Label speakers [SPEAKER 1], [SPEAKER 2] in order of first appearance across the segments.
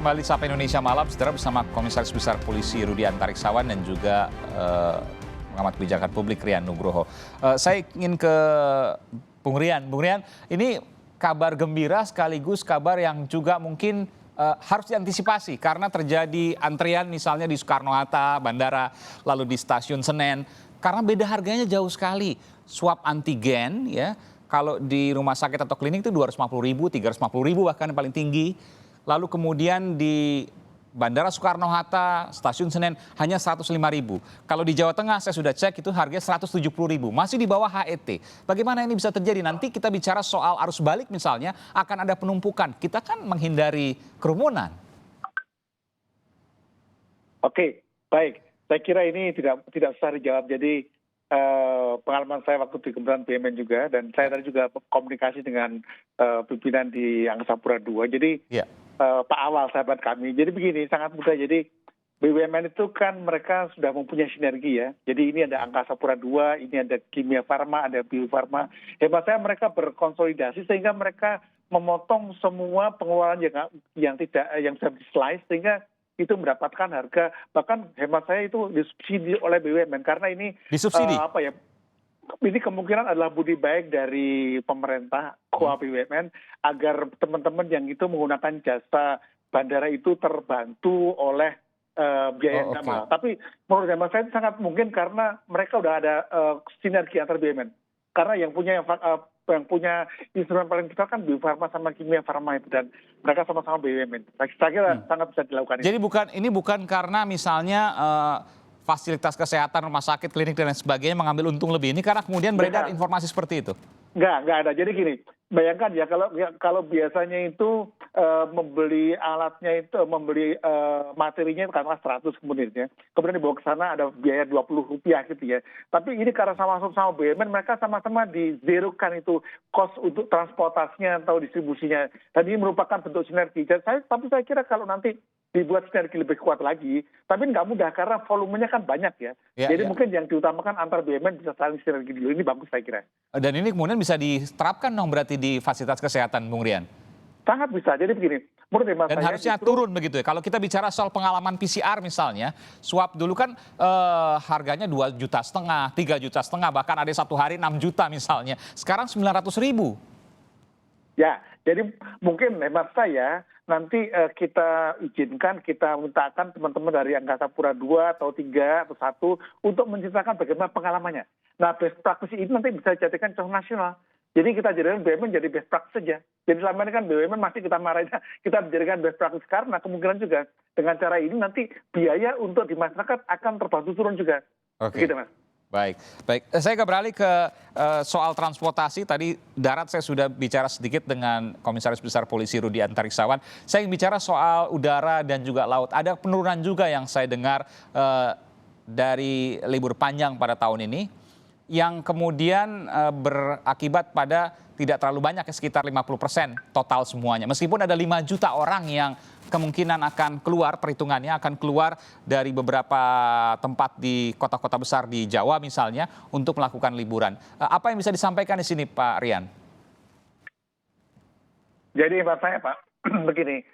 [SPEAKER 1] kembali Sapa Indonesia Malam, saudara, bersama Komisaris Besar Polisi Rudi Antariksawan dan juga pengamat kebijakan publik Rian Nugroho. Saya ingin ke Bung Rian. Bung Rian, ini kabar gembira sekaligus kabar yang juga mungkin harus diantisipasi karena terjadi antrian misalnya di Soekarno-Hatta, bandara, lalu di Stasiun Senen. Karena beda harganya jauh sekali. Swab antigen ya, kalau di rumah sakit atau klinik itu 250.000, 350.000 bahkan yang paling tinggi. Lalu kemudian di Bandara Soekarno-Hatta, Stasiun Senen hanya 105.000. Kalau di Jawa Tengah saya sudah cek itu harganya 170.000, masih di bawah HET. Bagaimana ini bisa terjadi? Nanti kita bicara soal arus balik misalnya, akan ada penumpukan. Kita kan menghindari kerumunan.
[SPEAKER 2] Oke, baik. Saya kira ini tidak susah dijawab. Jadi pengalaman saya waktu di Kementerian BUMN juga, dan saya tadi juga komunikasi dengan pimpinan di Angkasa Pura II. Jadi Pak Awal, sahabat kami. Jadi begini, sangat mudah. Jadi BUMN itu kan mereka sudah mempunyai sinergi ya. Jadi ini ada Angkasa Pura II, ini ada Kimia Farma, ada Bio Farma. Hebat saya mereka berkonsolidasi sehingga mereka memotong semua pengeluaran yang bisa di-slice sehingga itu mendapatkan harga, bahkan hemat saya itu disubsidi oleh BUMN karena ini
[SPEAKER 1] disubsidi.
[SPEAKER 2] Ini kemungkinan adalah budi baik dari pemerintah, BUMN, agar teman-teman yang itu menggunakan jasa bandara itu terbantu oleh biaya yang sama. Tapi menurut hemat saya sangat mungkin karena mereka udah ada sinergi antar BUMN. Karena yang punya instrumen paling besar kan Bio Farma sama Kimia Farma itu, dan mereka sama-sama BUMN. Saya kira sangat bisa dilakukan.
[SPEAKER 1] Jadi ini bukan karena misalnya fasilitas kesehatan, rumah sakit, klinik dan lain sebagainya mengambil untung lebih. Ini karena kemudian beredar informasi seperti itu.
[SPEAKER 2] Nggak ada. Jadi gini, bayangkan ya kalau biasanya itu membeli alatnya itu, membeli materinya karena 100 kemudian ya. Kemudian dibawa ke sana ada biaya Rp20 gitu ya. Tapi ini karena sama-sama BUMN, mereka sama-sama dizerokan itu cost untuk transportasinya atau distribusinya. Dan ini merupakan bentuk sinergi. Tapi saya kira kalau nanti dibuat sinergi lebih kuat lagi, tapi nggak mudah karena volumenya kan banyak ya. Jadi mungkin yang diutamakan antar BUMN bisa saling sinergi dulu, ini bagus saya kira.
[SPEAKER 1] Dan ini kemudian bisa diterapkan dong berarti di fasilitas kesehatan, Bung Rian?
[SPEAKER 2] Sangat bisa, jadi begini.
[SPEAKER 1] Dan harusnya turun begitu ya. Kalau kita bicara soal pengalaman PCR misalnya, swab dulu kan harganya 2,5 juta, 3,5 juta, bahkan ada satu hari 6 juta misalnya. Sekarang 900.000.
[SPEAKER 2] Ya, jadi mungkin hemat saya nanti kita izinkan, kita mintakan teman-teman dari Angkasa Pura II atau 3 atau 1 untuk menceritakan bagaimana pengalamannya. Nah, best practice ini nanti bisa dijadikan contoh nasional. Jadi kita jadikan BUMN jadi best practice saja. Jadi selama ini kan BUMN masih kita marahin, kita jadikan best practice karena kemungkinan juga dengan cara ini nanti biaya untuk di masyarakat akan terbantu turun juga. Begitu, Mas.
[SPEAKER 1] Baik. Saya beralih ke soal transportasi. Tadi darat saya sudah bicara sedikit dengan Komisaris Besar Polisi Rudi Antariksawan. Saya ingin bicara soal udara dan juga laut. Ada penurunan juga yang saya dengar dari libur panjang pada tahun ini, yang kemudian berakibat pada tidak terlalu banyak, sekitar 50% total semuanya. Meskipun ada 5 juta orang yang kemungkinan akan keluar, perhitungannya akan keluar dari beberapa tempat di kota-kota besar di Jawa misalnya untuk melakukan liburan. Apa yang bisa disampaikan di sini, Pak Rian?
[SPEAKER 2] Jadi Pak saya, Pak, begini,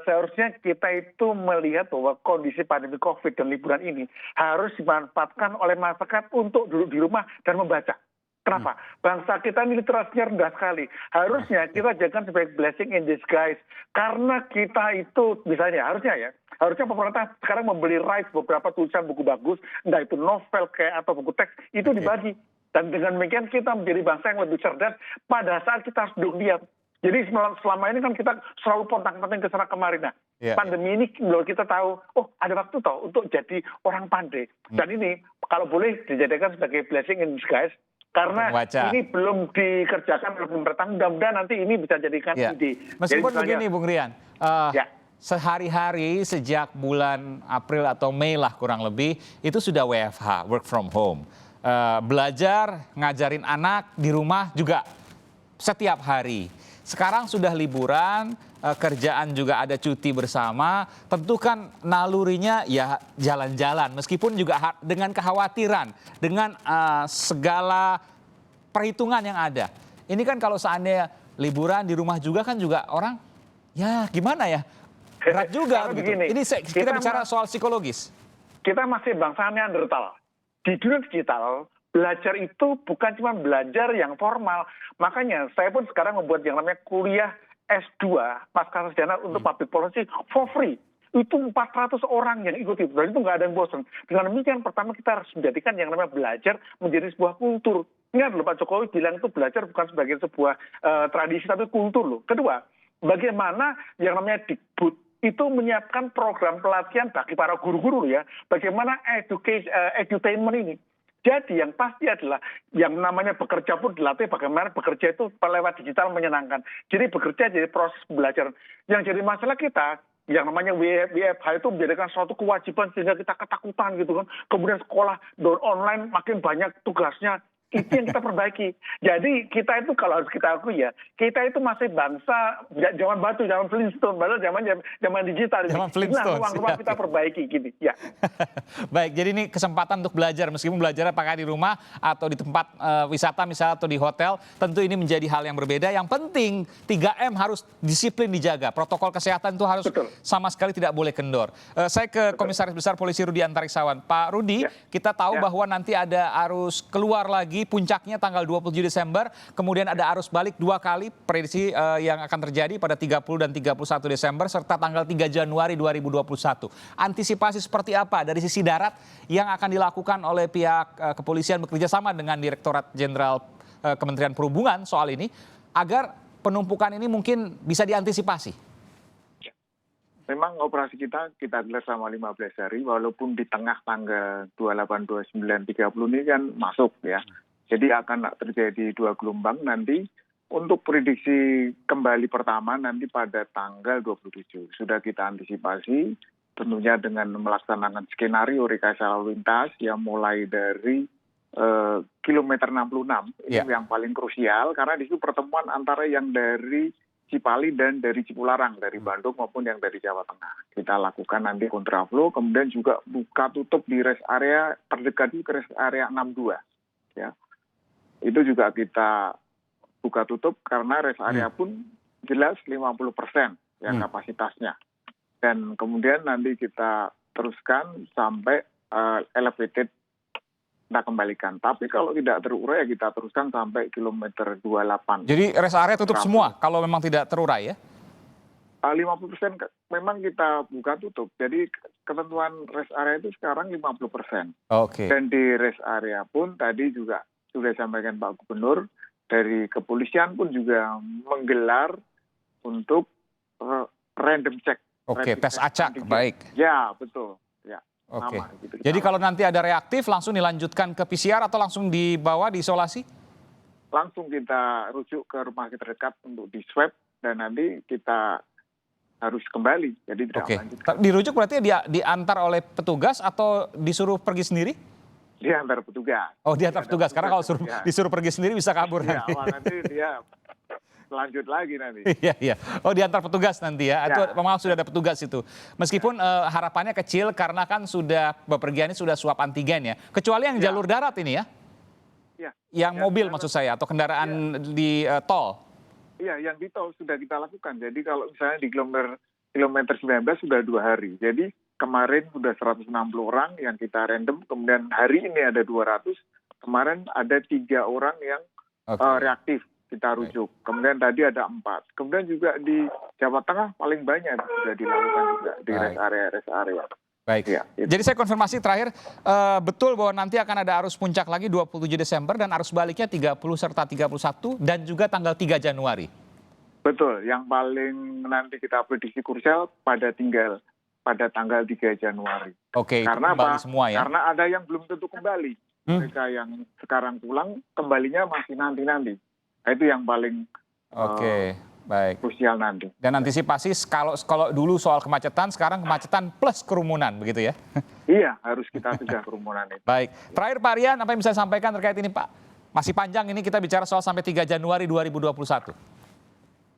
[SPEAKER 2] seharusnya kita itu melihat bahwa kondisi pandemi COVID dan liburan ini harus dimanfaatkan oleh masyarakat untuk duduk di rumah dan membaca. Kenapa? Bangsa kita ini literasinya rendah sekali. Harusnya kita jadikan sebagai blessing in disguise. Karena kita itu, misalnya harusnya pemerintah sekarang membeli rights beberapa tulisan buku bagus, entah itu novel atau buku teks, itu dibagi. Dan dengan demikian kita menjadi bangsa yang lebih cerdas pada saat kita harus duduk diam. Jadi selama ini kan kita selalu pontang-panting ke sana kemari. Nah, pandemi ini kalau kita tahu, ada waktu untuk jadi orang pandai. Dan ini kalau boleh dijadikan sebagai blessing in disguise, karena ini belum dikerjakan oleh pemerintah. Mudah-mudahan nanti ini bisa jadikan ide.
[SPEAKER 1] Meskipun begini, Bung Rian, sehari-hari sejak bulan April atau Mei lah kurang lebih, itu sudah WFH, work from home. Belajar, ngajarin anak di rumah juga setiap hari. Sekarang sudah liburan, kerjaan juga ada cuti bersama, tentu kan nalurinya ya jalan-jalan. Meskipun juga dengan kekhawatiran, dengan segala perhitungan yang ada. Ini kan kalau seandainya liburan di rumah juga kan juga orang, ya gimana ya, Berat juga
[SPEAKER 2] Karena
[SPEAKER 1] begitu.
[SPEAKER 2] begini,
[SPEAKER 1] Ini kita bicara soal psikologis.
[SPEAKER 2] kita masih bangsa Neanderthal. Di dunia digital, belajar itu bukan cuma belajar yang formal. Makanya saya pun sekarang membuat yang namanya kuliah S2 pasca sarjana untuk public policy for free. Itu 400 orang yang ikuti, dan itu nggak ada yang bosan. Dengan demikian, pertama kita harus menjadikan yang namanya belajar menjadi sebuah kultur. Ingat loh, Pak Jokowi bilang itu belajar bukan sebagai sebuah tradisi, tapi kultur loh. Kedua, bagaimana yang namanya Dikbud itu menyiapkan program pelatihan bagi para guru-guru ya, bagaimana edutainment ini. Jadi yang pasti adalah yang namanya bekerja pun dilatih bagaimana bekerja itu lewat digital menyenangkan. Jadi bekerja jadi proses belajar. Yang jadi masalah kita, yang namanya WFH itu menjadikan suatu kewajiban sehingga kita ketakutan gitu kan. Kemudian sekolah online makin banyak tugasnya. Itu yang kita perbaiki. Jadi kita itu kalau harus kita akui ya, kita itu masih bangsa zaman batu, zaman Flintstone, padahal zaman digital.
[SPEAKER 1] Zaman Flintstone.
[SPEAKER 2] Nah, ruang-ruang kita perbaiki gitu. Ya.
[SPEAKER 1] Baik, jadi ini kesempatan untuk belajar meskipun belajarnya pakai di rumah atau di tempat wisata misalnya atau di hotel, tentu ini menjadi hal yang berbeda. Yang penting 3M harus disiplin dijaga. Protokol kesehatan itu harus sama sekali tidak boleh kendor. Saya ke Komisaris Besar Polisi Rudi Antariksawan. Pak Rudi, kita tahu bahwa nanti ada arus keluar lagi, puncaknya tanggal 27 Desember, kemudian ada arus balik 2 kali prediksi yang akan terjadi pada 30 dan 31 Desember serta tanggal 3 Januari 2021. Antisipasi seperti apa dari sisi darat yang akan dilakukan oleh pihak kepolisian bekerja sama dengan Direktorat Jenderal Kementerian Perhubungan soal ini agar penumpukan ini mungkin bisa diantisipasi?
[SPEAKER 3] Memang operasi kita gelar selama 15 hari, walaupun di tengah tanggal 28, 29, 30 ini kan masuk ya. Jadi akan terjadi 2 gelombang nanti. Untuk prediksi kembali pertama nanti pada tanggal 27. Sudah kita antisipasi tentunya dengan melaksanakan skenario rekayasa lalu lintas yang mulai dari kilometer 66. Ini yang paling krusial karena di situ pertemuan antara yang dari Cipali dan dari Cipularang, dari Bandung maupun yang dari Jawa Tengah. Kita lakukan nanti kontraflow, kemudian juga buka tutup di rest area terdekat ke rest area 62. Ya. Itu juga kita buka tutup karena rest area pun jelas 50% ya kapasitasnya. Dan kemudian nanti kita teruskan sampai elevated kita kembalikan. Tapi kalau tidak terurai ya kita teruskan sampai kilometer 28.
[SPEAKER 1] Jadi rest area tutup semua kalau memang tidak terurai ya?
[SPEAKER 3] 50% memang kita buka tutup. Jadi ketentuan rest area itu sekarang 50%.
[SPEAKER 1] Oke.
[SPEAKER 3] Dan di rest area pun tadi juga sudah disampaikan Pak Gubernur, dari kepolisian pun juga menggelar untuk random check.
[SPEAKER 1] Oke, tes acak, baik.
[SPEAKER 3] Ya, betul. Ya,
[SPEAKER 1] oke.
[SPEAKER 3] sama, gitu.
[SPEAKER 1] Jadi kalau nanti ada reaktif langsung dilanjutkan ke PCR atau langsung dibawa diisolasi?
[SPEAKER 3] Langsung kita rujuk ke rumah sakit terdekat untuk di swab dan nanti kita harus kembali. Jadi tidak melanjutkan.
[SPEAKER 1] Dirujuk berarti diantar oleh petugas atau disuruh pergi sendiri?
[SPEAKER 3] Diantar petugas.
[SPEAKER 1] Oh, diantar petugas. Karena kalau disuruh pergi sendiri bisa kabur nanti.
[SPEAKER 3] Nanti dia lanjut lagi nanti.
[SPEAKER 1] Iya. Oh, diantar petugas nanti ya. Itu memang sudah ada petugas itu. Meskipun harapannya kecil karena kan sudah bepergiannya sudah swab antigen ya. Kecuali yang jalur darat ini ya.
[SPEAKER 3] Iya.
[SPEAKER 1] Yang mobil maksud saya atau kendaraan di tol.
[SPEAKER 3] Iya, yang di tol sudah kita lakukan. Jadi kalau misalnya di kilometer 19 sudah 2 hari. Jadi kemarin sudah 160 orang yang kita random, kemudian hari ini ada 200, kemarin ada 3 orang yang reaktif kita rujuk, kemudian tadi ada 4. Kemudian juga di Jawa Tengah paling banyak sudah dilakukan juga di rest area.
[SPEAKER 1] Baik, ya, jadi saya konfirmasi terakhir, betul bahwa nanti akan ada arus puncak lagi 27 Desember dan arus baliknya 30 serta 31 dan juga tanggal 3 Januari.
[SPEAKER 3] Betul, yang paling nanti kita prediksi krusial pada tanggal 3 Januari.
[SPEAKER 1] Oke,
[SPEAKER 3] karena
[SPEAKER 1] kembali
[SPEAKER 3] apa?
[SPEAKER 1] Semua ya?
[SPEAKER 3] Karena ada yang belum tentu kembali. Mereka yang sekarang pulang, kembalinya masih nanti-nanti. Nah, itu yang paling
[SPEAKER 1] baik.
[SPEAKER 3] Krusial nanti.
[SPEAKER 1] Dan antisipasi kalau dulu soal kemacetan, sekarang kemacetan plus kerumunan, begitu ya?
[SPEAKER 3] Iya, harus kita cegah kerumunan itu.
[SPEAKER 1] Baik. Terakhir Pak Rian, apa yang bisa sampaikan terkait ini Pak? Masih panjang ini kita bicara soal sampai 3 Januari 2021.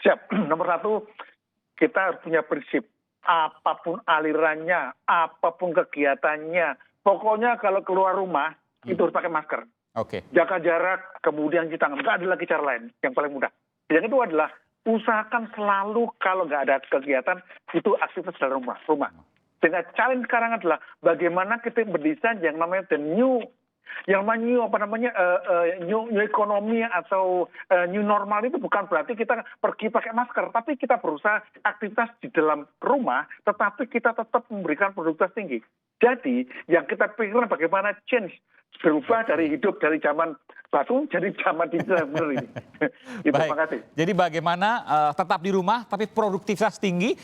[SPEAKER 2] Siap. Nomor 1, kita harus punya prinsip. Apapun alirannya, apapun kegiatannya, pokoknya kalau keluar rumah itu harus pakai masker.
[SPEAKER 1] Oke.
[SPEAKER 2] Jaga jarak, kemudian cuci tangan. Nggak ada lagi cara lain yang paling mudah. Yang kedua adalah usahakan selalu kalau nggak ada kegiatan itu aktivitas dalam rumah. Sehingga challenge sekarang adalah bagaimana kita mendesain yang namanya new ekonomi atau new normal itu bukan berarti kita pergi pakai masker, tapi kita berusaha aktivitas di dalam rumah, tetapi kita tetap memberikan produktivitas tinggi. Jadi yang kita pikirkan bagaimana change berubah dari hidup dari zaman batu jadi zaman digital benar ini. Itu,
[SPEAKER 1] Baik.
[SPEAKER 2] terima kasih.
[SPEAKER 1] Jadi bagaimana tetap di rumah tapi produktivitas tinggi,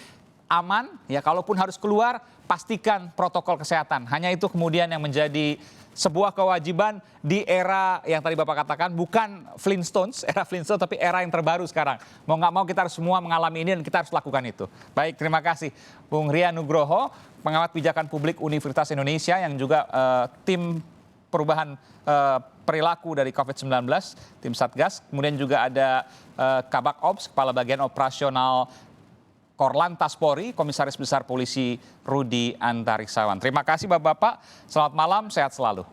[SPEAKER 1] aman, ya kalaupun harus keluar pastikan protokol kesehatan. Hanya itu kemudian yang menjadi sebuah kewajiban di era yang tadi Bapak katakan bukan Flintstones, era Flintstones tapi era yang terbaru sekarang. Mau nggak mau kita harus semua mengalami ini dan kita harus lakukan itu. Baik, terima kasih Bung Rian Nugroho, pengamat kebijakan publik Universitas Indonesia yang juga tim perubahan perilaku dari COVID-19, tim Satgas. Kemudian juga ada Kabak Ops, Kepala Bagian Operasional Korlantas Polri, Komisaris Besar Polisi Rudi Antariksawan. Terima kasih Bapak-Bapak, selamat malam, sehat selalu.